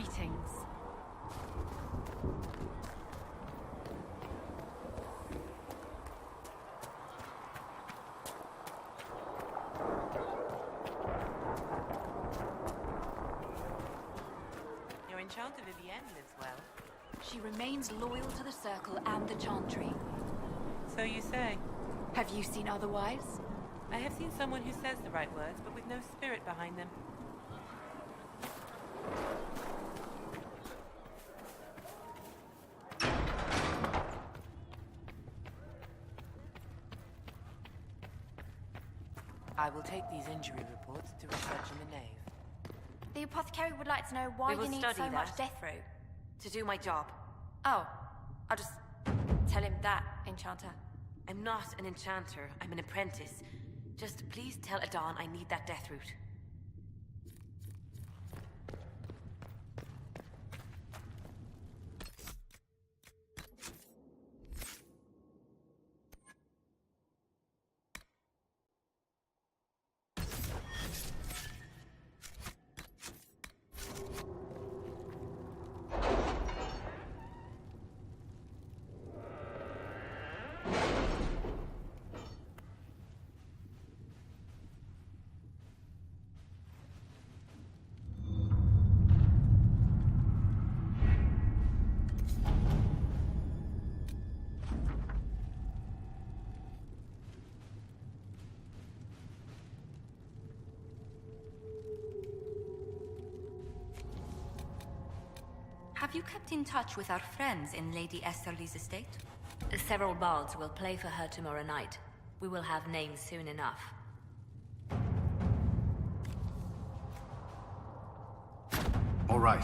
Greetings. Your enchanter Vivienne lives well. She remains loyal to the Circle and the Chantry. So you say. Have you seen otherwise? I have seen someone who says the right words, but with no spirit behind them. I will take these injury reports to research in the nave. The apothecary would like to know why you need so much death root. To do my job. Oh, I'll just tell him that, Enchanter. I'm not an enchanter, I'm an apprentice. Just please tell Adon I need that death root. Have you kept in touch with our friends in Lady Esterly's estate? Several bards will play for her tomorrow night. We will have names soon enough. All right.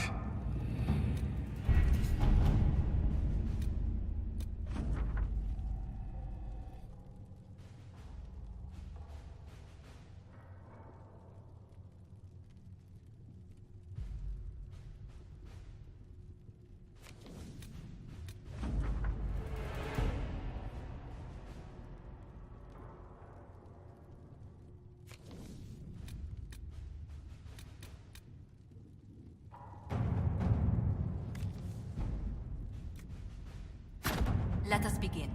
Let us begin.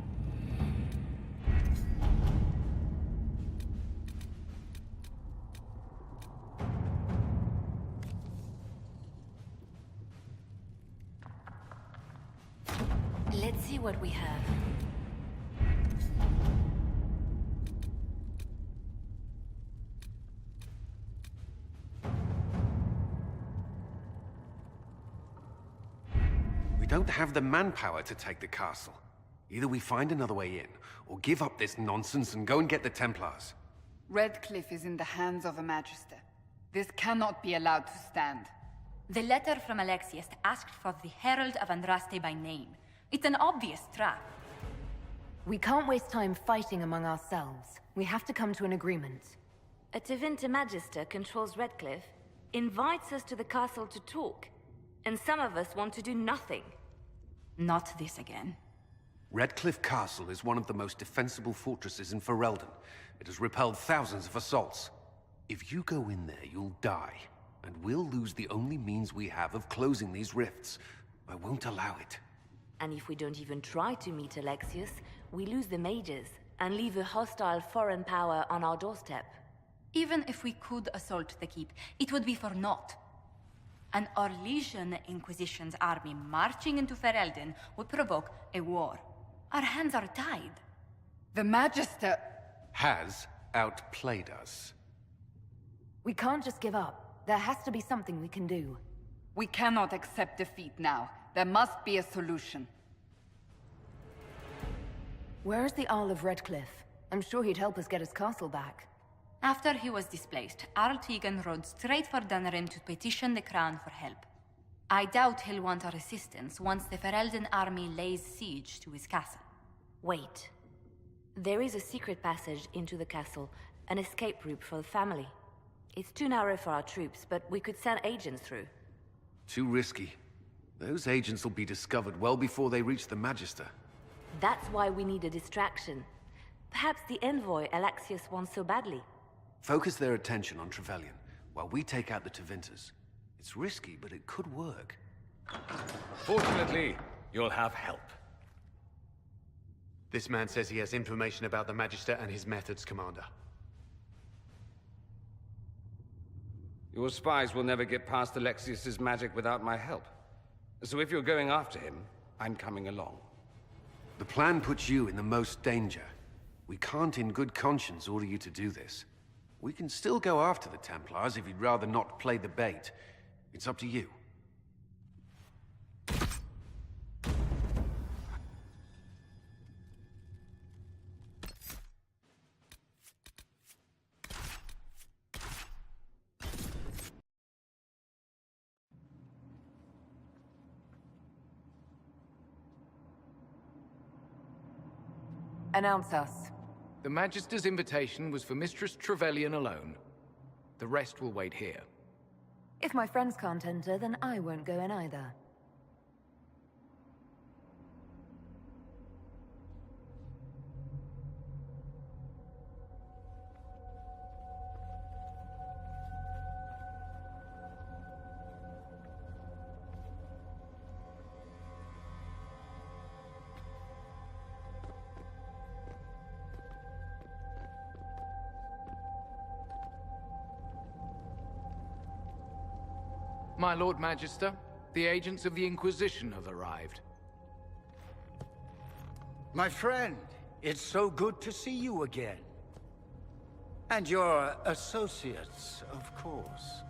Let's see what we have. We don't have the manpower to take the castle. Either we find another way in, or give up this nonsense and go and get the Templars. Redcliffe is in the hands of a Magister. This cannot be allowed to stand. The letter from Alexius asked for the Herald of Andraste by name. It's an obvious trap. We can't waste time fighting among ourselves. We have to come to an agreement. A Tevinter Magister controls Redcliffe, invites us to the castle to talk, and some of us want to do nothing. Not this again. Redcliffe Castle is one of the most defensible fortresses in Ferelden. It has repelled thousands of assaults. If you go in there, you'll die. And we'll lose the only means we have of closing these rifts. I won't allow it. And if we don't even try to meet Alexius, we lose the mages and leave a hostile foreign power on our doorstep. Even if we could assault the keep, it would be for naught. An Orlesian Inquisition's army marching into Ferelden would provoke a war. Our hands are tied. The Magister... has outplayed us. We can't just give up. There has to be something we can do. We cannot accept defeat now. There must be a solution. Where is the Earl of Redcliffe? I'm sure he'd help us get his castle back. After he was displaced, Arl Tegan rode straight for Dunrim to petition the Crown for help. I doubt he'll want our assistance once the Ferelden army lays siege to his castle. Wait. There is a secret passage into the castle, an escape route for the family. It's too narrow for our troops, but we could send agents through. Too risky. Those agents will be discovered well before they reach the Magister. That's why we need a distraction. Perhaps the envoy Alexius wants so badly. Focus their attention on Trevelyan, while we take out the Tevinters. It's risky, but it could work. Fortunately, you'll have help. This man says he has information about the Magister and his methods, Commander. Your spies will never get past Alexius's magic without my help. So if you're going after him, I'm coming along. The plan puts you in the most danger. We can't in good conscience order you to do this. We can still go after the Templars if you'd rather not play the bait. It's up to you. Announce us. The Magister's invitation was for Mistress Trevelyan alone. The rest will wait here. If my friends can't enter, then I won't go in either. My Lord Magister, the agents of the Inquisition have arrived. My friend, it's so good to see you again. And your associates, of course.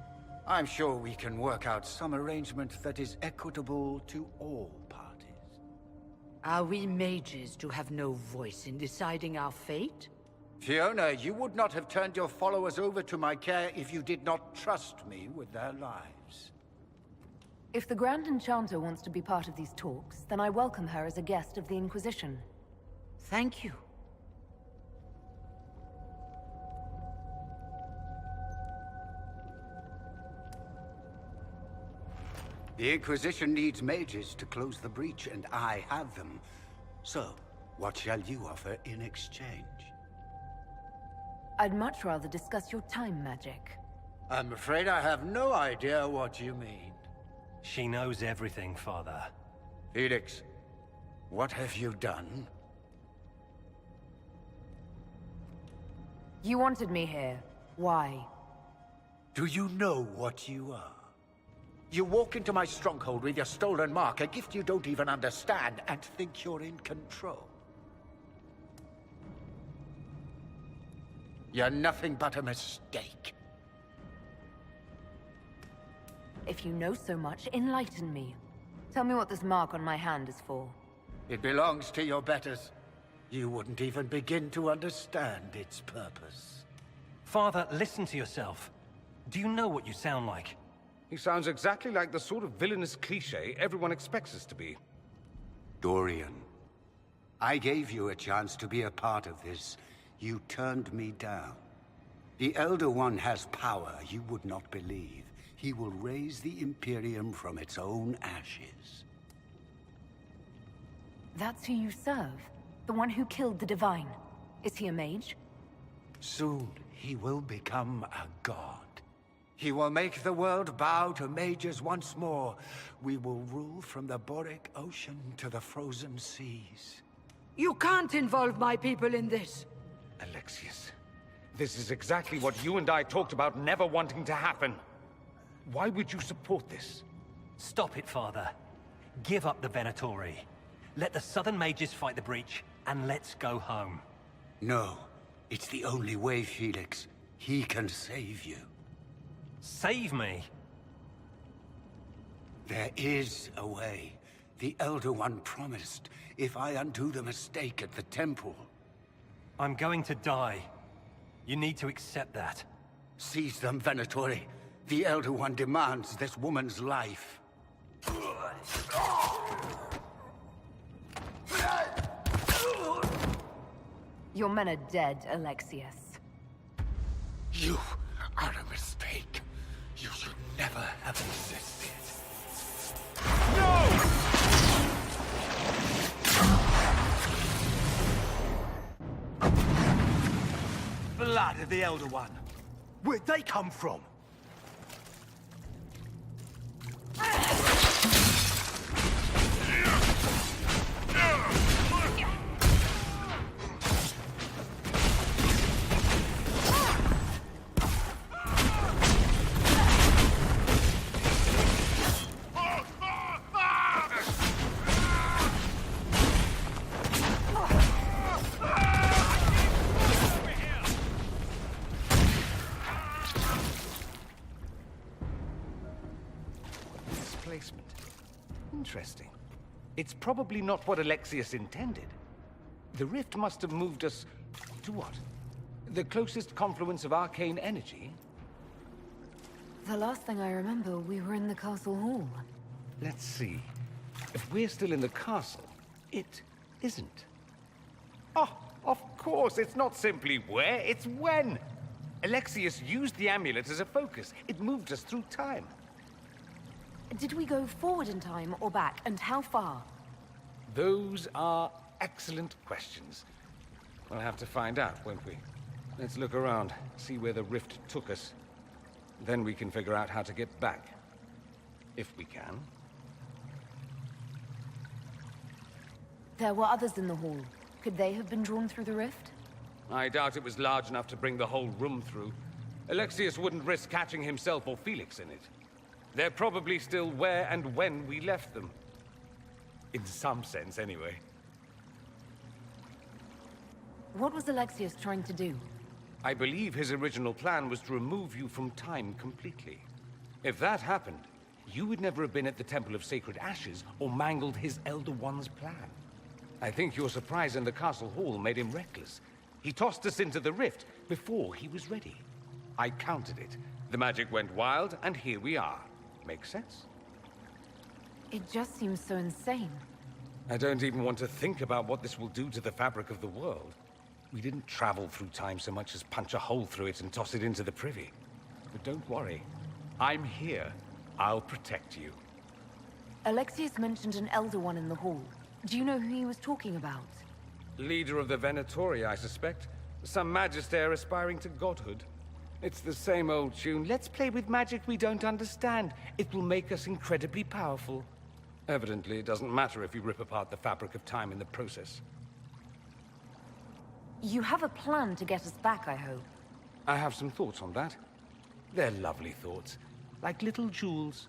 I'm sure we can work out some arrangement that is equitable to all parties. Are we mages to have no voice in deciding our fate? Fiona, you would not have turned your followers over to my care if you did not trust me with their lives. If the Grand Enchanter wants to be part of these talks, then I welcome her as a guest of the Inquisition. Thank you. The Inquisition needs mages to close the breach, and I have them. So, what shall you offer in exchange? I'd much rather discuss your time magic. I'm afraid I have no idea what you mean. She knows everything, Father. Felix, what have you done? You wanted me here. Why? Do you know what you are? You walk into my stronghold with your stolen mark, a gift you don't even understand, and think you're in control. You're nothing but a mistake. If you know so much, enlighten me. Tell me what this mark on my hand is for. It belongs to your betters. You wouldn't even begin to understand its purpose. Father, listen to yourself. Do you know what you sound like? He sounds exactly like the sort of villainous cliché everyone expects us to be. Dorian, I gave you a chance to be a part of this. You turned me down. The Elder One has power you would not believe. He will raise the Imperium from its own ashes. That's who you serve? The one who killed the Divine? Is he a mage? Soon, he will become a god. He will make the world bow to mages once more. We will rule from the Boric Ocean to the frozen seas. You can't involve my people in this. Alexius, this is exactly what you and I talked about never wanting to happen. Why would you support this? Stop it, Father. Give up the Venatori. Let the Southern Mages fight the breach, and let's go home. No. It's the only way, Felix. He can save you. Save me? There is a way. The Elder One promised, if I undo the mistake at the temple. I'm going to die. You need to accept that. Seize them, Venatori. The Elder One demands this woman's life. Your men are dead, Alexius. You are a mistake. You should never have existed. Blood of the Elder One. Where'd they come from? displacement. Interesting. It's probably not what Alexius intended. The rift must have moved us to what? The closest confluence of arcane energy? The last thing I remember, we were in the castle hall. Let's see. If we're still in the castle, it isn't. Oh, of course, it's not simply where, it's when! Alexius used the amulet as a focus. It moved us through time. Did we go forward in time or back, and how far? Those are excellent questions. We'll have to find out, won't we? Let's look around, see where the rift took us. Then we can figure out how to get back. If we can. There were others in the hall. Could they have been drawn through the rift? I doubt it was large enough to bring the whole room through. Alexius wouldn't risk catching himself or Felix in it. They're probably still where and when we left them. In some sense, anyway. What was Alexius trying to do? I believe his original plan was to remove you from time completely. If that happened, you would never have been at the Temple of Sacred Ashes or mangled his Elder One's plan. I think your surprise in the castle hall made him reckless. He tossed us into the rift before he was ready. I countered it. The magic went wild, and here we are. Make sense? It just seems so insane. I don't even want to think about what this will do to the fabric of the world. We didn't travel through time so much as punch a hole through it and toss it into the privy. But don't worry. I'm here. I'll protect you. Alexius mentioned an Elder One in the hall. Do you know who he was talking about? Leader of the Venatori, I suspect. Some magister aspiring to godhood. It's the same old tune. Let's play with magic we don't understand. It will make us incredibly powerful. Evidently, it doesn't matter if you rip apart the fabric of time in the process. You have a plan to get us back, I hope. I have some thoughts on that. They're lovely thoughts. Like little jewels.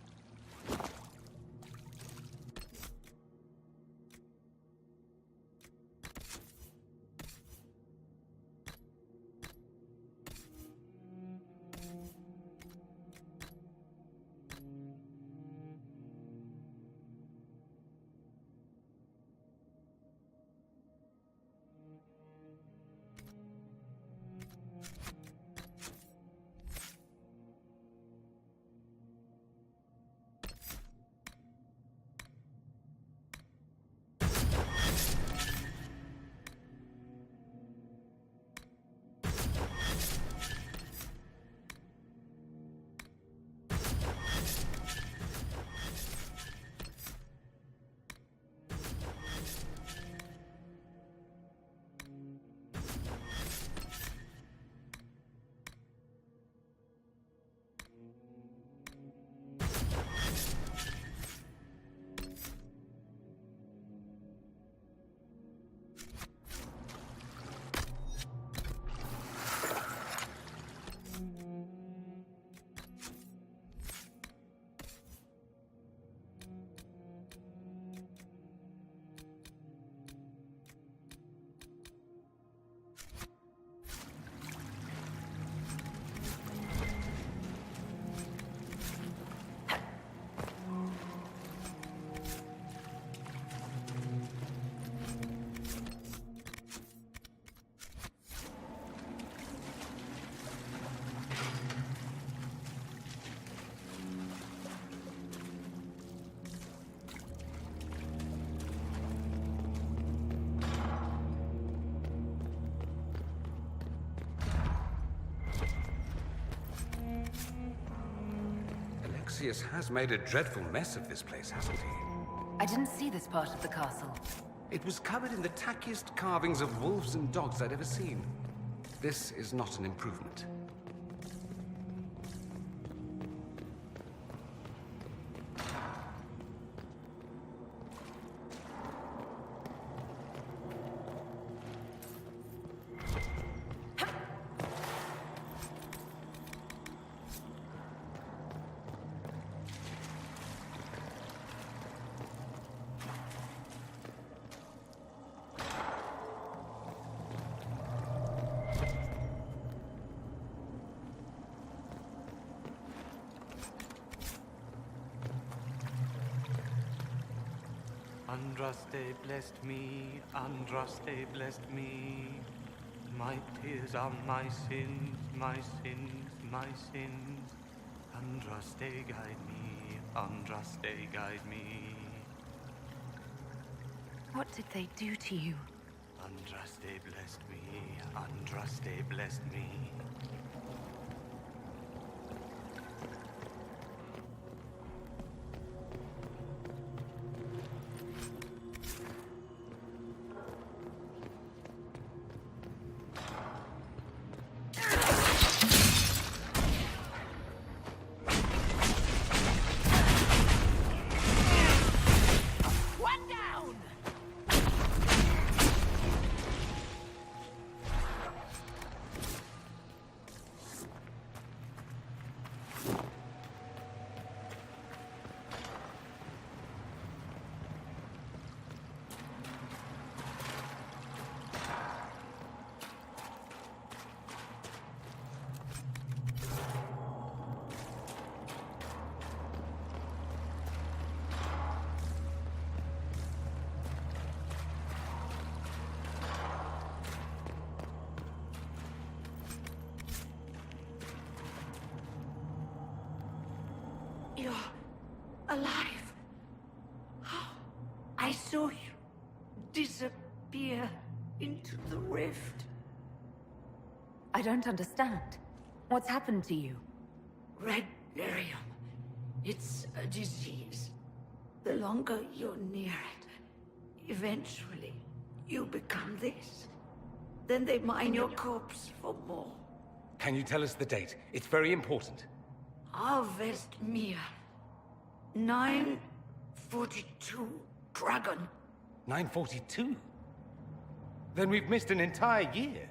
Alexius has made a dreadful mess of this place, hasn't he? I didn't see this part of the castle. It was covered in the tackiest carvings of wolves and dogs I'd ever seen. This is not an improvement. Andraste blessed me, Andraste blessed me. My tears are my sins, my sins, my sins. Andraste guide me, Andraste guide me. What did they do to you? Andraste blessed me, Andraste blessed me. You're alive. I saw you disappear into the rift. I don't understand. What's happened to you? Red lyrium. It's a disease. The longer you're near it, eventually you become this. Then they mine your corpse for more. Can you tell us the date? It's very important. Harvest Mir. 942 Dragon. 942? Then we've missed an entire year.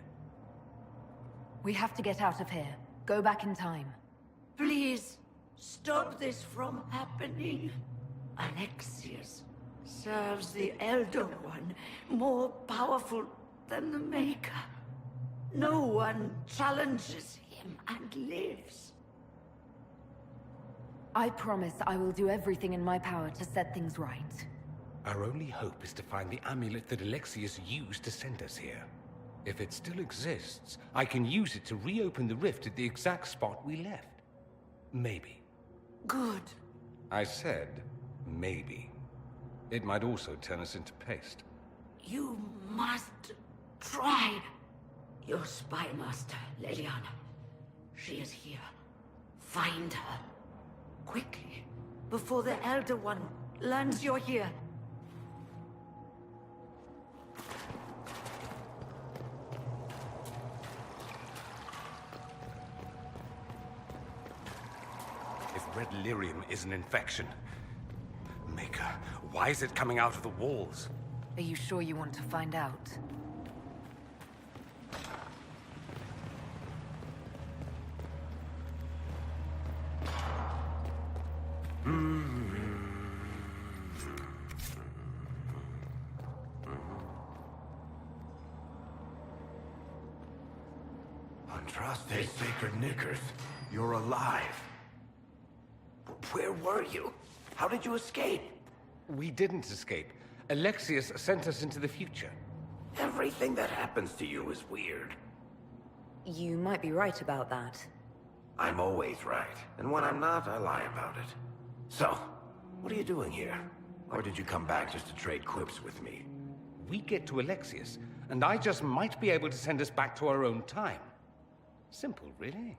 We have to get out of here. Go back in time. Please, stop this from happening. Alexius serves the Elder One, more powerful than the Maker. No one challenges him and lives. I promise I will do everything in my power to set things right. Our only hope is to find the amulet that Alexius used to send us here. If it still exists, I can use it to reopen the rift at the exact spot we left. Maybe. Good. I said, maybe. It might also turn us into paste. You must try. Your spy master, Leliana. She is here. Find her. Quickly, before the Elder One learns you're here. If red lyrium is an infection... Maker, why is it coming out of the walls? Are you sure you want to find out? Andraste Sacred Knickers, you're alive. Where were you? How did you escape? We didn't escape. Alexius sent us into the future. Everything that happens to you is weird. You might be right about that. I'm always right, and when I'm not, I lie about it. So, what are you doing here? Or did you come back just to trade quips with me? We get to Alexius, and I just might be able to send us back to our own time. Simple, really.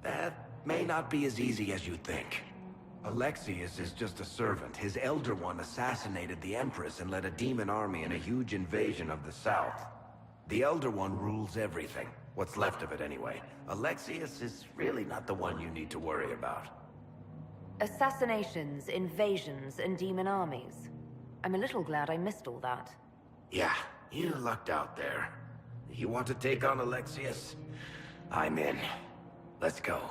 That may not be as easy as you think. Alexius is just a servant. His Elder One assassinated the Empress and led a demon army in a huge invasion of the South. The Elder One rules everything. What's left of it, anyway. Alexius is really not the one you need to worry about. Assassinations, invasions, and demon armies. I'm a little glad I missed all that. Yeah, you lucked out there. You want to take on Alexius? I'm in. Let's go.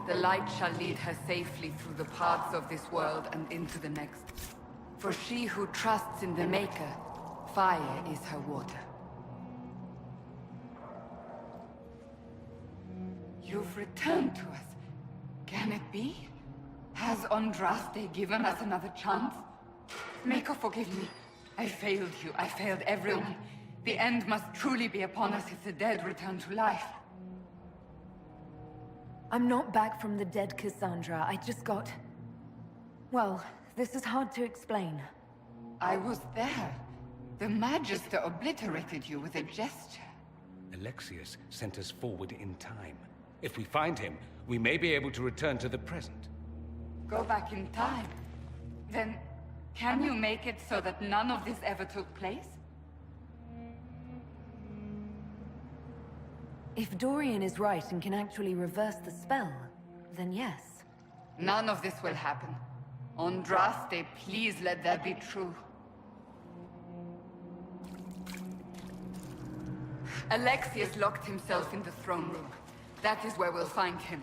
The light shall lead her safely through the paths of this world and into the next. For she who trusts in the Maker, fire is her water. You've returned to us. Can it be? Has Andraste given us another chance? Maker, forgive me. I failed you. I failed everyone. The end must truly be upon us if the dead return to life. I'm not back from the dead, Cassandra. I just got... Well, this is hard to explain. I was there. The Magister obliterated you with a gesture. Alexius sent us forward in time. If we find him, we may be able to return to the present. Go back in time? Then, can you make it so that none of this ever took place? If Dorian is right and can actually reverse the spell, then yes. None of this will happen. Andraste, please let that be true. Alexius locked himself in the throne room. That is where we'll find him.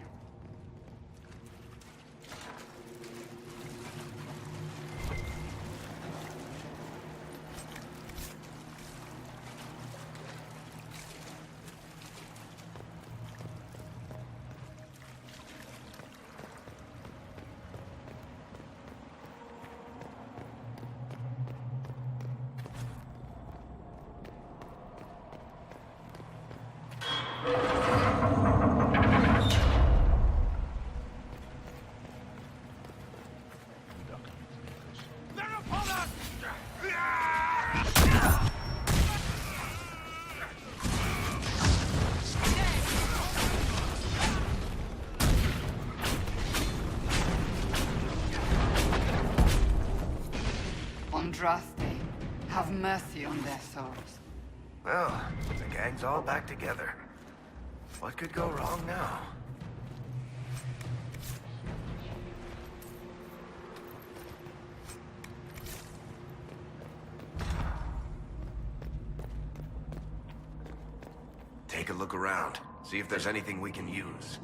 Andraste, have mercy on their souls. Well, the gang's all back together. What could go wrong now? Take a look around. See if there's anything we can use.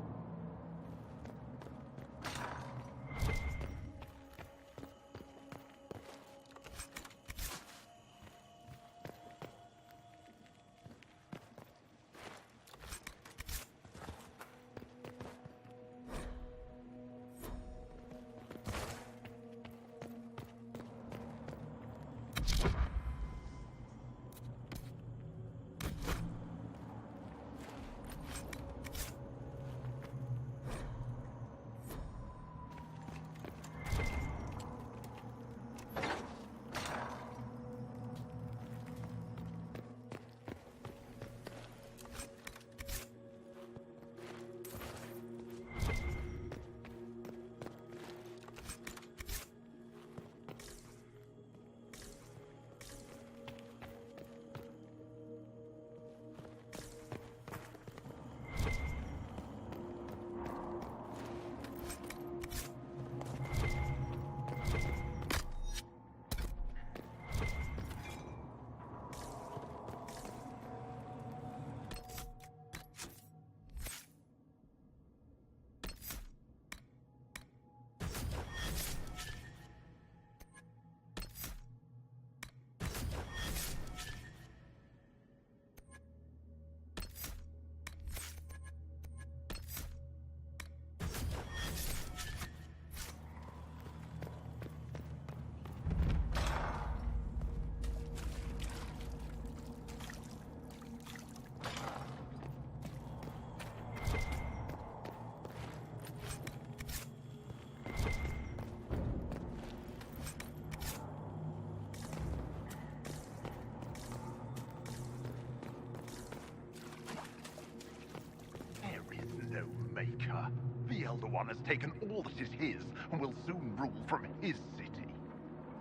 Maker. The Elder One has taken all that is his and will soon rule from his city.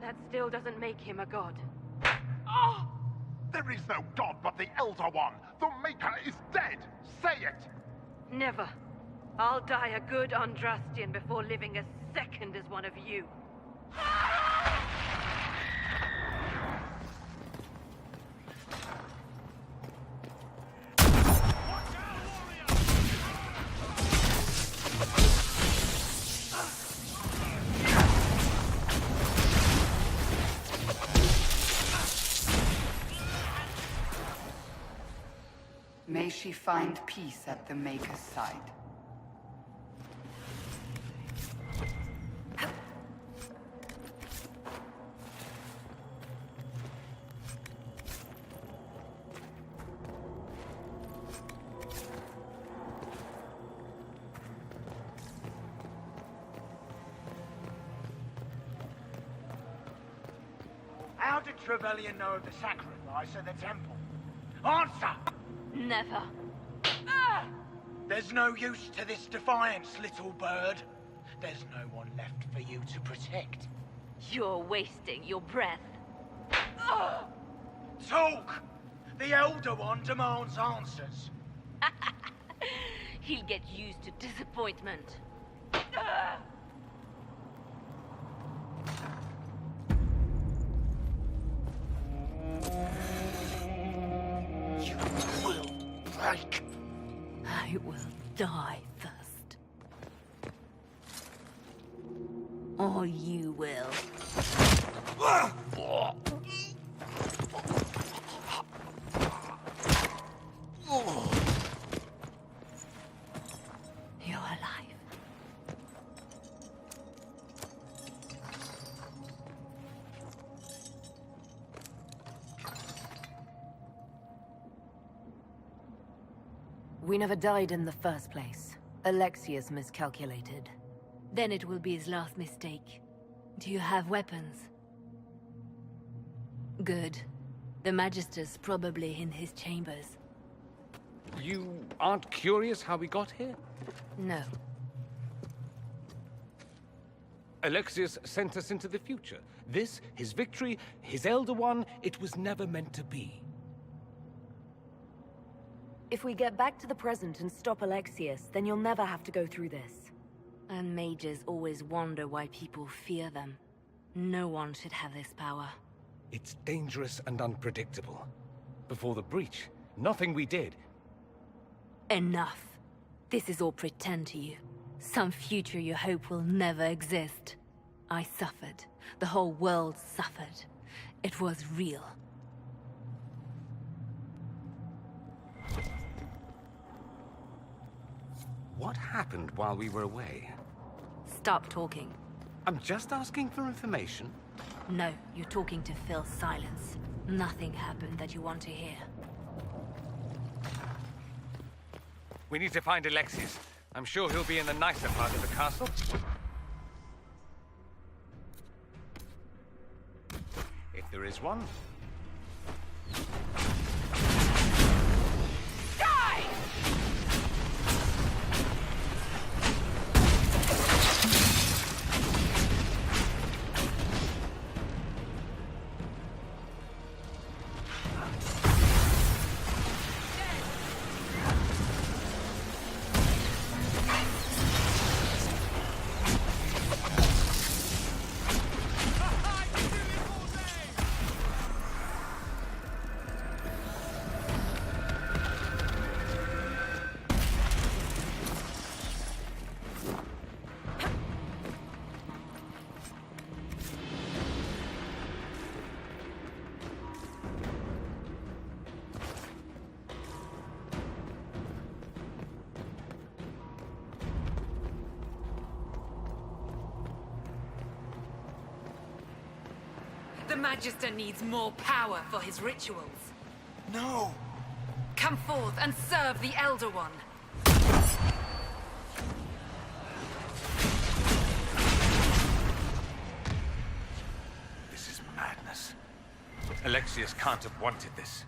That still doesn't make him a god. Ah! There is no god but the Elder One! The Maker is dead! Say it! Never. I'll die a good Andrastian before living a second as one of you. May she find peace at the Maker's side. How did Trevelyan know of the sacrifice at the temple? Answer! Never. There's no use to this defiance, little bird. There's no one left for you to protect. You're wasting your breath. Talk! The Elder One demands answers. He'll get used to disappointment. You will break. I will die first. Or you will. You're alive. We never died in the first place. Alexius miscalculated. Then it will be his last mistake. Do you have weapons? Good. The Magister's probably in his chambers. You aren't curious how we got here? No. Alexius sent us into the future. This, his victory, his Elder One, it was never meant to be. If we get back to the present and stop Alexius, then you'll never have to go through this. And mages always wonder why people fear them. No one should have this power. It's dangerous and unpredictable. Before the breach, nothing we did. Enough. This is all pretend to you. Some future you hope will never exist. I suffered. The whole world suffered. It was real. What happened while we were away? Stop talking. I'm just asking for information. No, you're talking to fill silence. Nothing happened that you want to hear. We need to find Alexius. I'm sure he'll be in the nicer part of the castle. If there is one. Die! The Magister needs more power for his rituals. No! Come forth and serve the Elder One. This is madness. Alexius can't have wanted this.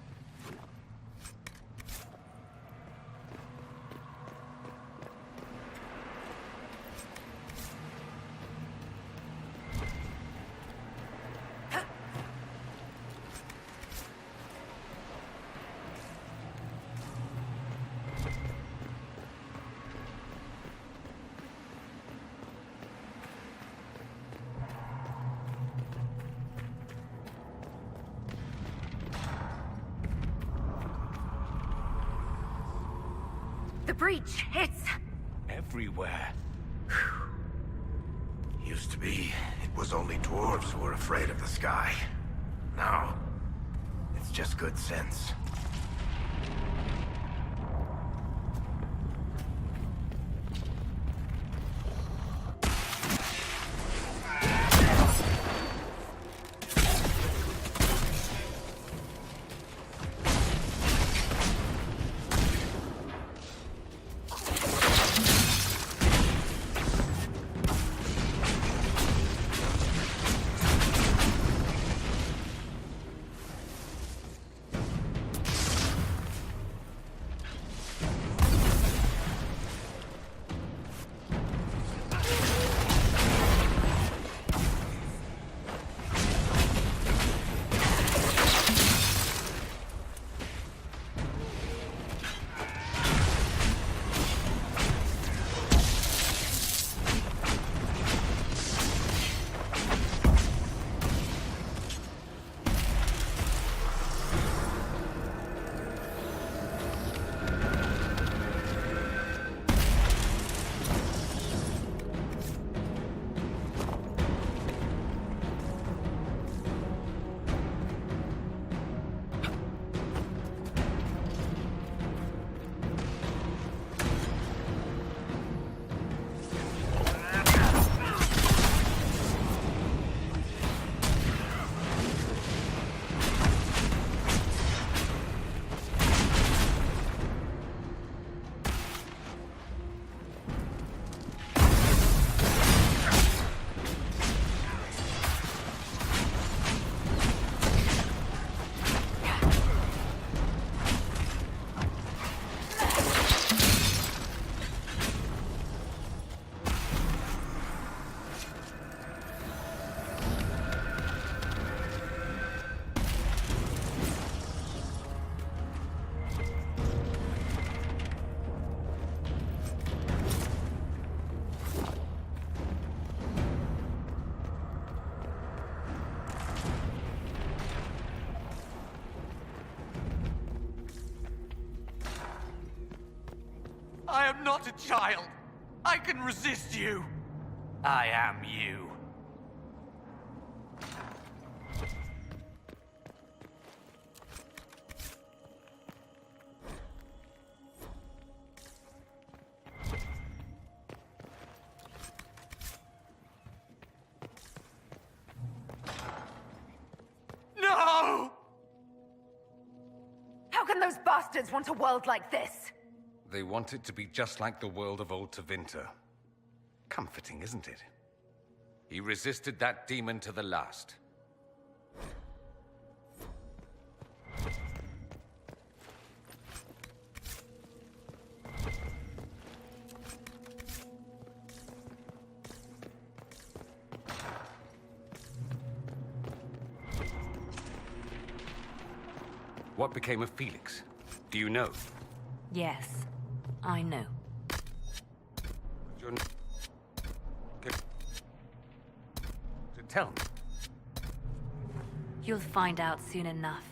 The breach, it's... everywhere. Used to be, it was only dwarves who were afraid of the sky. Now, it's just good sense. I am not a child. I can resist you. I am you. No! How can those bastards want a world like this? They want it to be just like the world of old Tevinter. Comforting, isn't it? He resisted that demon to the last. What became of Felix? Do you know? Yes, I know. You're... Tell me. You'll find out soon enough.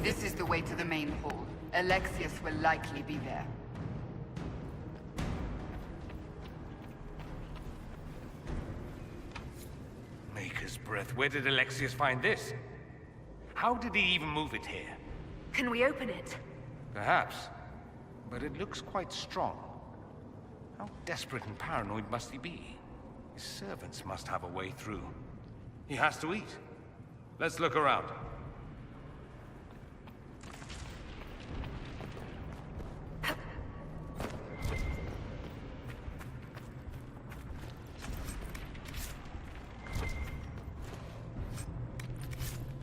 This is the way to the main hall. Alexius will likely be there. Maker's breath. Where did Alexius find this? How did he even move it here? Can we open it? Perhaps. But it looks quite strong. How desperate and paranoid must he be? His servants must have a way through. He has to eat. Let's look around.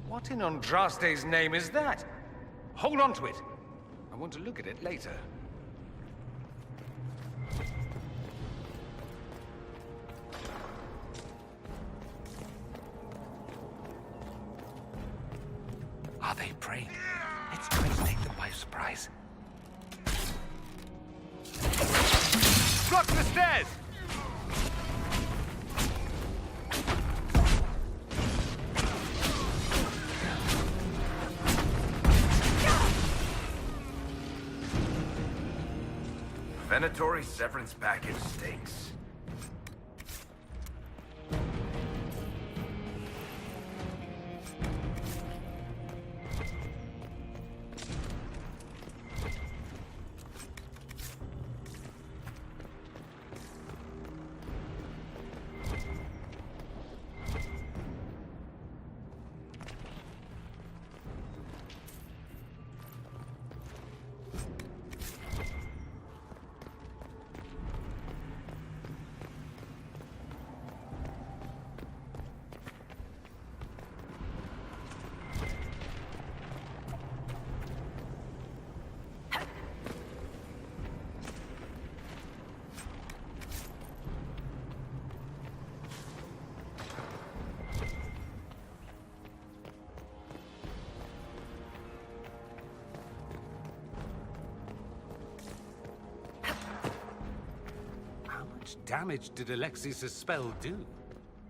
What in Andraste's name is that? Hold on to it. I want to look at it later. Are they praying? Let's try to take them by surprise. Block the stairs! Venatory severance package stinks. damage did Alexius' spell do?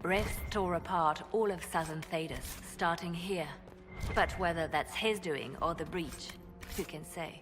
Rest tore apart all of southern Thedas, starting here. But whether that's his doing or the breach, who can say?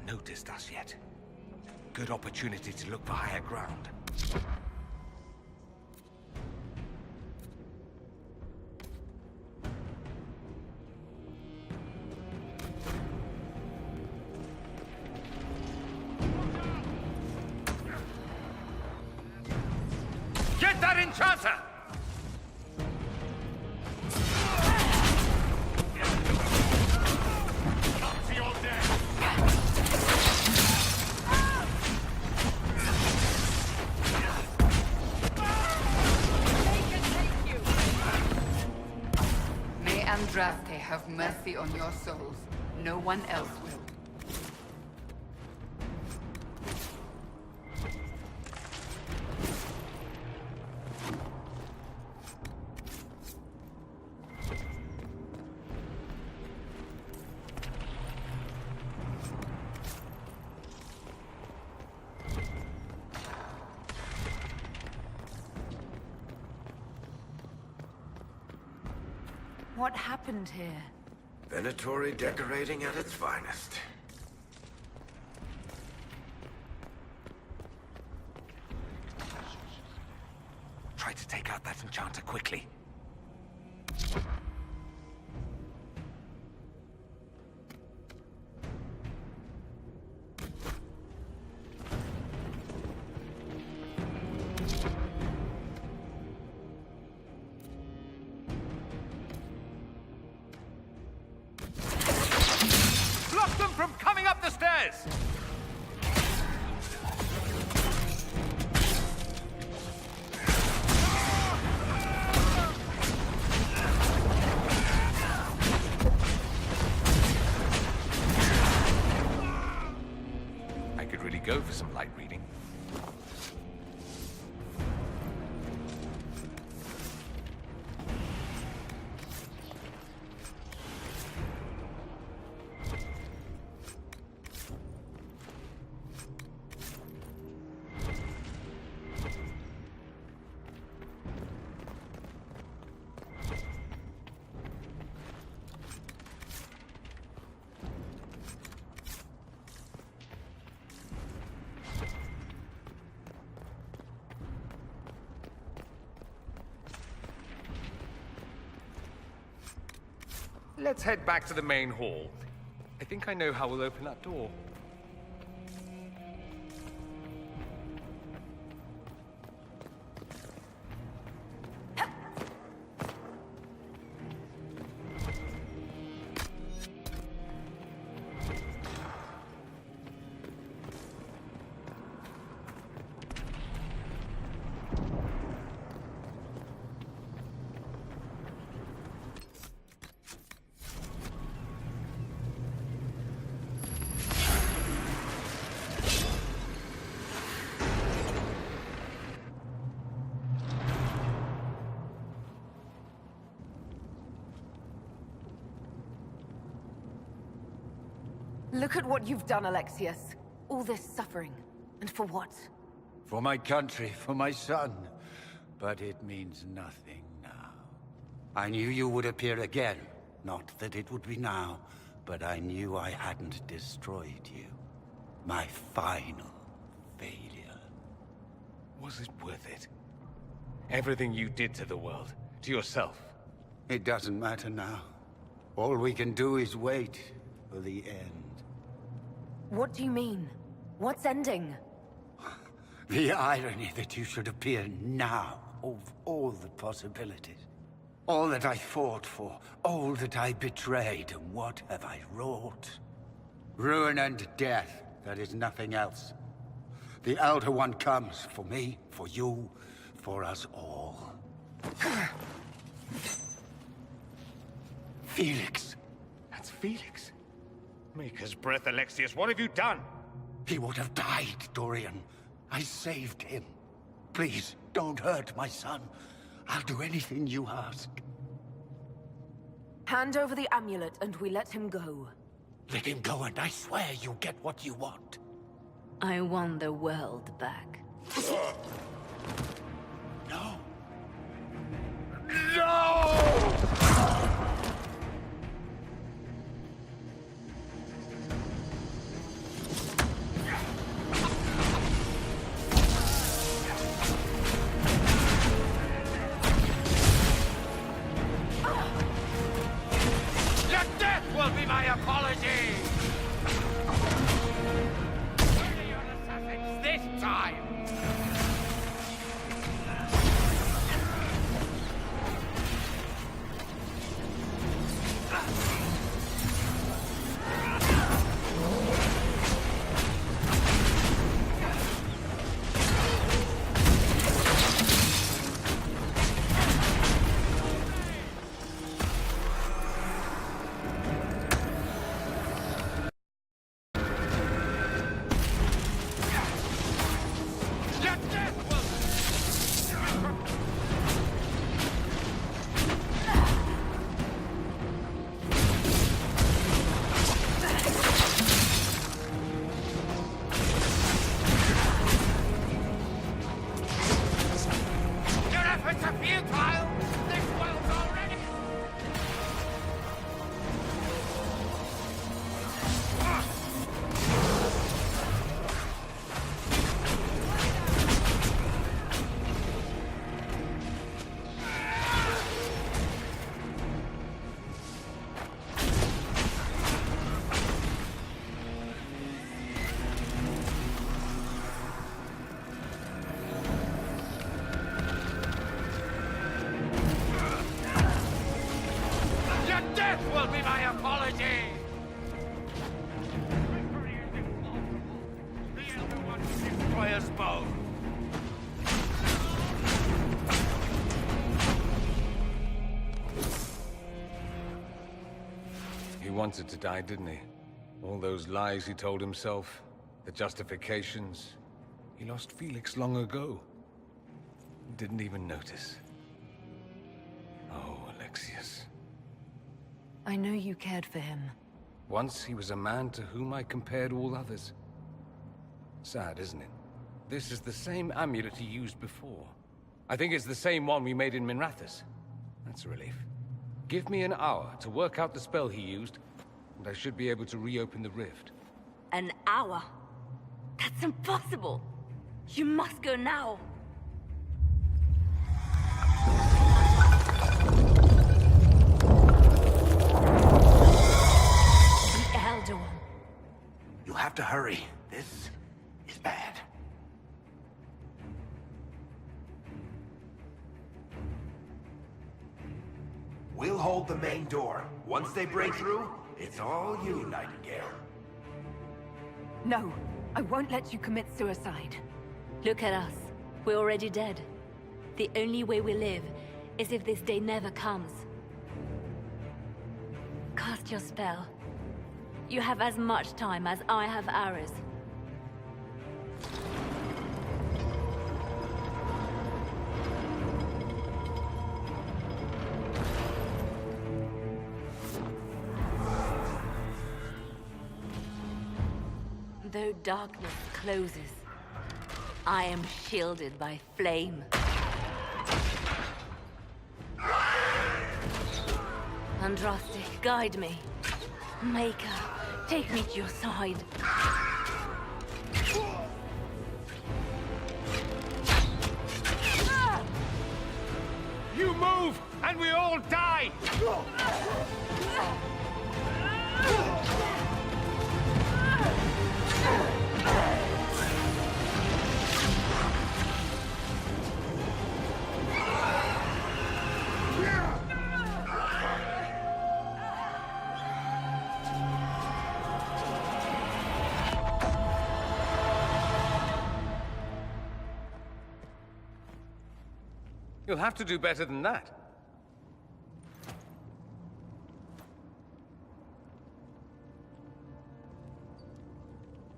Noticed us yet. Good opportunity to look for higher ground. Get that enchanter! Andraste have mercy on your souls. No one else will. What happened here? Venatori decorating at its finest. Try to take out that enchanter quickly. From coming up the stairs! I could really go for some light reading. Let's head back to the main hall. I think I know how we'll open that door. Look at what you've done, Alexius. All this suffering. And for what? For my country, for my son. But it means nothing now. I knew you would appear again. Not that it would be now, but I knew I hadn't destroyed you. My final failure. Was it worth it? Everything you did to the world, to yourself. It doesn't matter now. All we can do is wait for the end. What do you mean? What's ending? The irony that you should appear now, of all the possibilities. All that I fought for, all that I betrayed, and what have I wrought? Ruin and death, that is nothing else. The Elder One comes, for me, for you, for us all. Felix. That's Felix. Maker's breath, Alexius, what have you done? He would have died, Dorian. I saved him. Please, don't hurt my son. I'll do anything you ask. Hand over the amulet and we let him go. Let him go and I swear you get what you want. I want the world back. No. No! Your death will be my apology! Where are your assassins this time? Will be my apology! The Elder One will destroy us both! He wanted to die, didn't he? All those lies he told himself, the justifications. He lost Felix long ago. Didn't even notice. Oh, Alexius. I know you cared for him. Once he was a man to whom I compared all others. Sad, isn't it? This is the same amulet he used before. I think it's the same one we made in Minrathous. That's a relief. Give me an hour to work out the spell he used, and I should be able to reopen the rift. An hour? That's impossible! You must go now! The Elder One. You have to hurry. This is bad. We'll hold the main door. Once they break through, it's all you, Nightingale. No, I won't let you commit suicide. Look at us. We're already dead. The only way we live is if this day never comes. Cast your spell. You have as much time as I have hours. though darkness closes, I am shielded by flame. Andraste, guide me. Maker, take me to your side. You move, and we all die! You'll have to do better than that.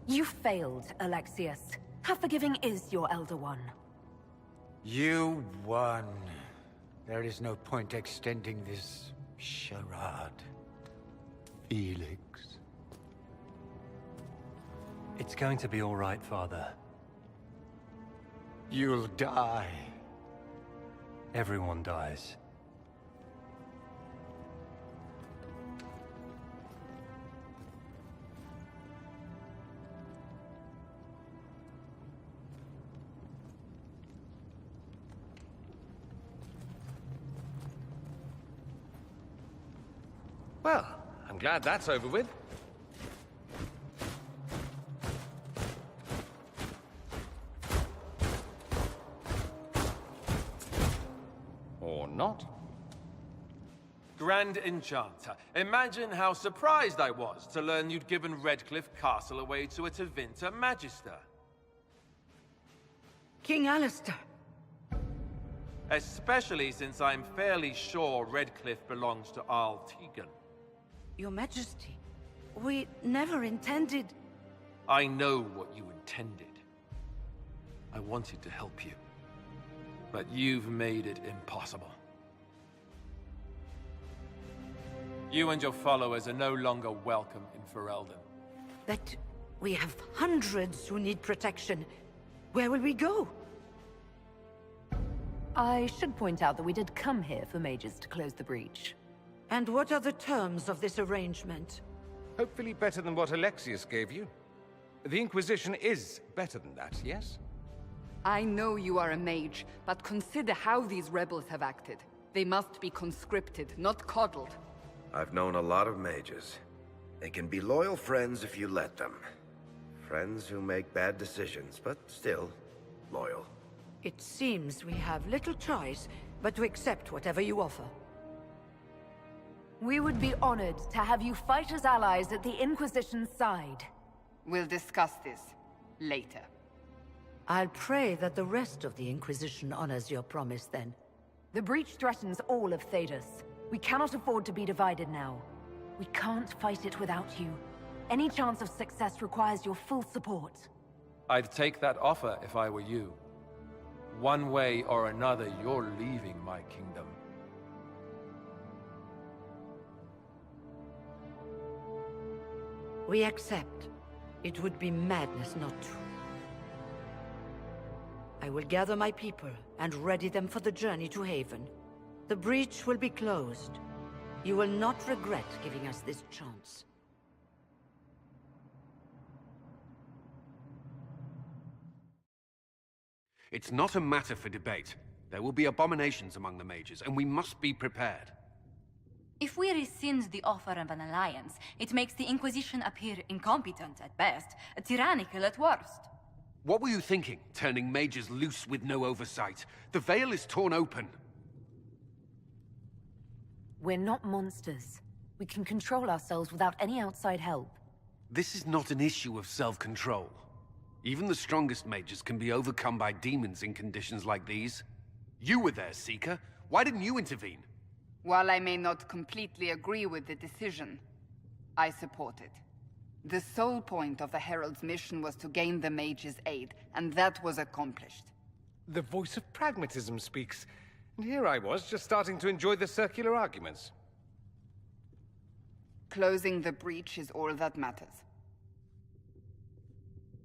You failed, Alexius. How forgiving is your Elder One? You won. There is no point extending this charade. Felix. It's going to be all right, Father. You'll die. Everyone dies. Well, I'm glad that's over with. Or not. Grand Enchanter, imagine how surprised I was to learn you'd given Redcliffe Castle away to a Tevinter Magister. King Alistair. Especially since I'm fairly sure Redcliffe belongs to Arl Tegan. Your Majesty, we never intended... I know what you intended. I wanted to help you. But you've made it impossible. You and your followers are no longer welcome in Ferelden. But we have hundreds who need protection. Where will we go? I should point out that we did come here for mages to close the breach. And what are the terms of this arrangement? Hopefully better than what Alexius gave you. The Inquisition is better than that, yes? I know you are a mage, but consider how these rebels have acted. They must be conscripted, not coddled. I've known a lot of mages. They can be loyal friends if you let them. Friends who make bad decisions, but still loyal. It seems we have little choice but to accept whatever you offer. We would be honored to have you fight as allies at the Inquisition's side. We'll discuss this later. I'll pray that the rest of the Inquisition honors your promise then. The breach threatens all of Thedas. We cannot afford to be divided now. We can't fight it without you. Any chance of success requires your full support. I'd take that offer if I were you. One way or another, you're leaving my kingdom. We accept. It would be madness not to. I will gather my people and ready them for the journey to Haven. The breach will be closed. You will not regret giving us this chance. It's not a matter for debate. There will be abominations among the mages, and we must be prepared. If we rescind the offer of an alliance, it makes the Inquisition appear incompetent at best, tyrannical at worst. What were you thinking, turning mages loose with no oversight? The veil is torn open. We're not monsters. We can control ourselves without any outside help. This is not an issue of self-control. Even the strongest mages can be overcome by demons in conditions like these. You were there, Seeker. Why didn't you intervene? While I may not completely agree with the decision, I support it. The sole point of the Herald's mission was to gain the mage's aid, and that was accomplished. The voice of pragmatism speaks. And here I was, just starting to enjoy the circular arguments. Closing the breach is all that matters.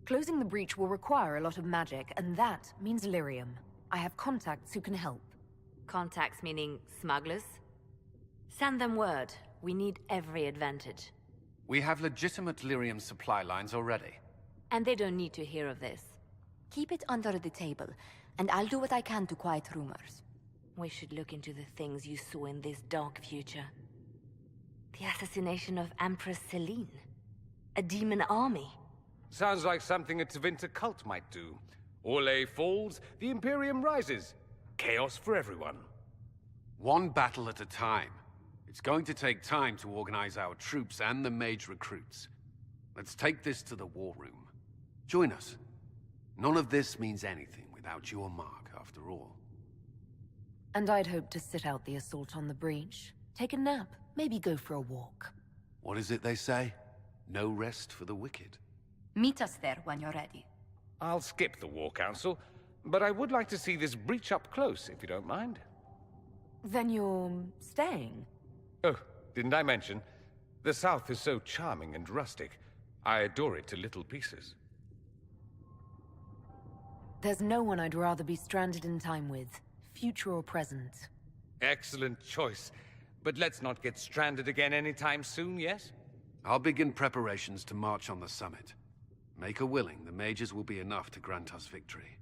Closing the breach will require a lot of magic, and that means lyrium. I have contacts who can help. Contacts meaning smugglers? Send them word. We need every advantage. We have legitimate lyrium supply lines already. And they don't need to hear of this. Keep it under the table, and I'll do what I can to quiet rumors. We should look into the things you saw in this dark future. The assassination of Empress Celine. A demon army. Sounds like something a Tevinter cult might do. Orlais falls, the Imperium rises. Chaos for everyone. One battle at a time. It's going to take time to organize our troops and the mage recruits. Let's take this to the war room. Join us. None of this means anything without your mark, after all. And I'd hoped to sit out the assault on the breach. Take a nap, maybe go for a walk. What is it they say? No rest for the wicked. Meet us there when you're ready. I'll skip the War Council, but I would like to see this breach up close, if you don't mind. Then you're staying? Oh, didn't I mention? The South is so charming and rustic. I adore it to little pieces. There's no one I'd rather be stranded in time with, future or present. Excellent choice. But let's not get stranded again anytime soon, yes? I'll begin preparations to march on the summit. Make a willing, the mages will be enough to grant us victory.